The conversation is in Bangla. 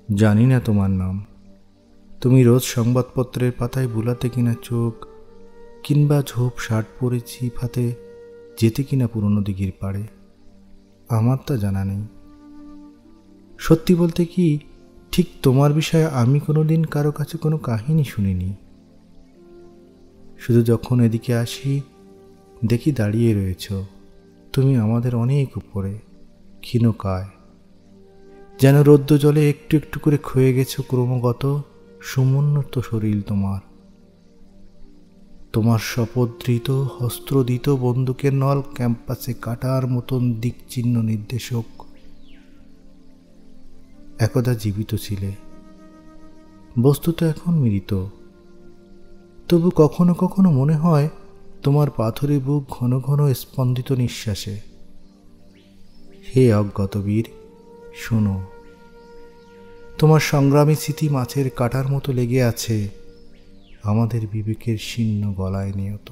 জানি না তোমার নাম। তুমি রোজ সংবাদপত্রের পাতায় বুলাতে কিনা চোখ, কিংবা ঝোপ শার্ট পরেছি ফাতে যেতে কিনা পুরনো দিঘির পাড়ে, আমার তা জানা নেই। সত্যি বলতে কি, ঠিক তোমার বিষয়ে আমি কোনোদিন কারো কাছে কোনো কাহিনী শুনিনি। শুধু যখন এদিকে আসি দেখি দাঁড়িয়ে রয়েছ তুমি আমাদের অনেক উপরে, ক্ষীণকায়, যেন রৌদ্র জলে একটু একটু করে ক্ষয়ে গেছো ক্রমাগত সমুন্নত শরীর তোমার। তোমার শপথৃত হস্ত্রদিত বন্দুকের নল ক্যাম্পাসে কাটার মতন দিকচিহ্ন নির্দেশক। একদা জীবিত ছিলে, বস্তুত এখন মৃত। তবু কখনো কখনো মনে হয় তোমার পাথরে বুক ঘন ঘন স্পন্দিত নিঃশ্বাসে। হে অজ্ঞাত বীর, শোনো, তোমার সংগ্রামী স্মৃতি মাছের কাঁটার মতো লেগে আছে আমাদের বিবেকের শীর্ণ গলায় নিয়ত।